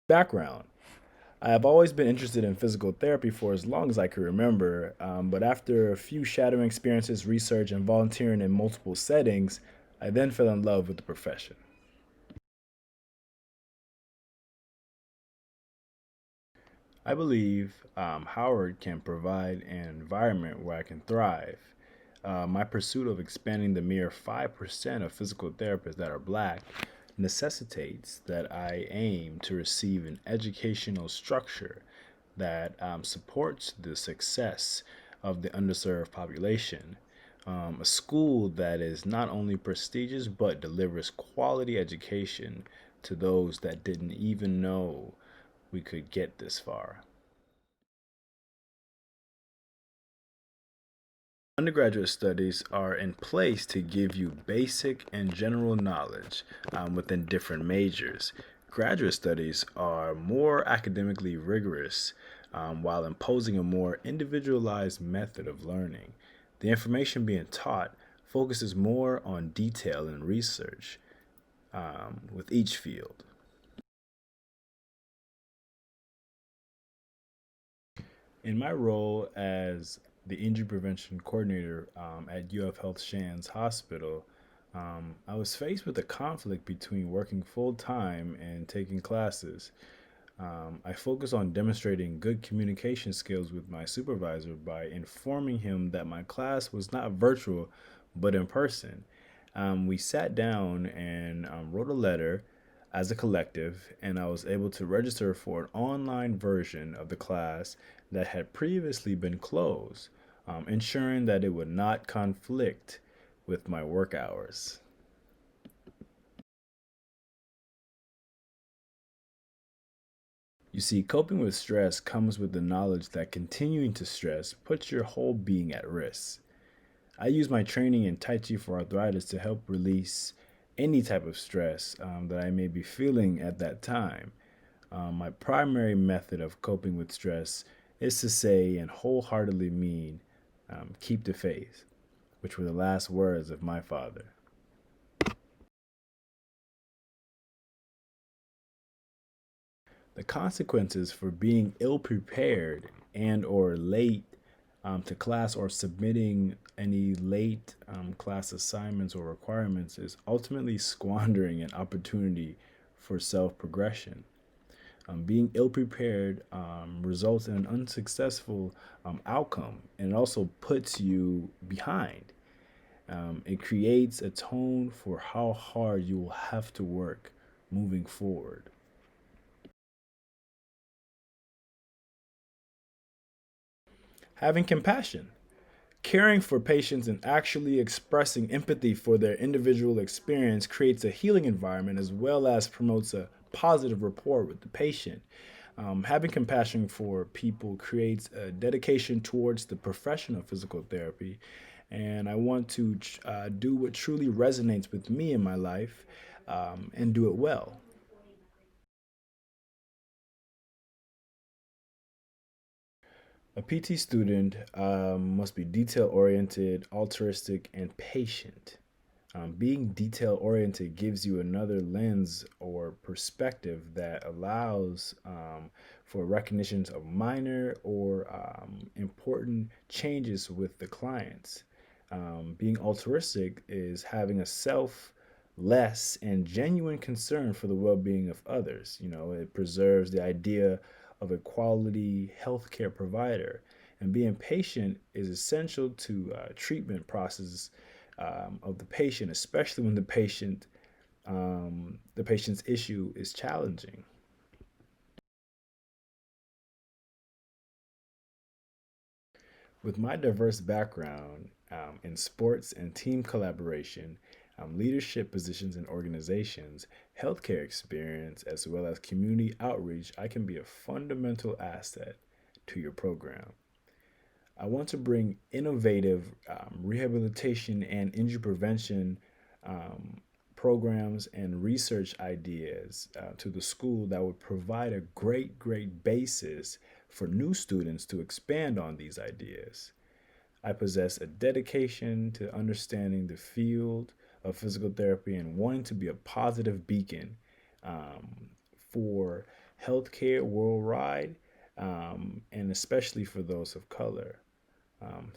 Background: I have always been interested in physical therapy for as long as I can remember, but after a few shattering experiences, research, and volunteering in multiple settings, I then fell in love with the profession. I believe Howard can provide an environment where I can thrive. My pursuit of expanding the mere 5% of physical therapists that are black necessitates that I aim to receive an educational structure that supports the success of the underserved population. A school that is not only prestigious but delivers quality education to those that didn't even know we could get this far. Undergraduate studies are in place to give you basic and general knowledge within different majors. Graduate studies are more academically rigorous while imposing a more individualized method of learning. The information being taught focuses more on detail and research with each field. In my role as the injury prevention coordinator at UF Health Shands Hospital, I was faced with a conflict between working full time and taking classes. I focus on demonstrating good communication skills with my supervisor by informing him that my class was not virtual but in person. We sat down and wrote a letter as a collective, and I was able to register for an online version of the class that had previously been closed, ensuring that it would not conflict with my work hours. You see, coping with stress comes with the knowledge that continuing to stress puts your whole being at risk. I use my training in Tai Chi for arthritis to help release any type of stress that I may be feeling at that time. My primary method of coping with stress is to say and wholeheartedly mean, keep the faith, which were the last words of my father. The consequences for being ill prepared and or late to class or submitting any late class assignments or requirements is ultimately squandering an opportunity for self progression. Being ill prepared results in an unsuccessful outcome, and it also puts you behind. It creates a tone for how hard you will have to work moving forward. Having compassion, caring for patients, and actually expressing empathy for their individual experience creates a healing environment as well as promotes a positive rapport with the patient. Having compassion for people creates a dedication towards the profession of physical therapy, and I want to do what truly resonates with me in my life and do it well. A PT student must be detail oriented, altruistic, and patient. Being detail oriented gives you another lens or perspective that allows for recognitions of minor or important changes with the clients. Being altruistic is having a self-less and genuine concern for the well-being of others. You know, it preserves the idea of a quality healthcare provider. And being patient is essential to treatment process of the patient, especially when the patient's issue is challenging. With my diverse background in sports and team collaboration, leadership positions in organizations, healthcare experience, as well as community outreach, I can be a fundamental asset to your program. I want to bring innovative rehabilitation and injury prevention um, programs and research ideas to the school that would provide a great basis for new students to expand on these ideas. I possess a dedication to understanding the field of physical therapy and wanting to be a positive beacon for healthcare worldwide, and especially for those of color.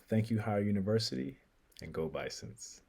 Thank you, Higher University, and go Bisons.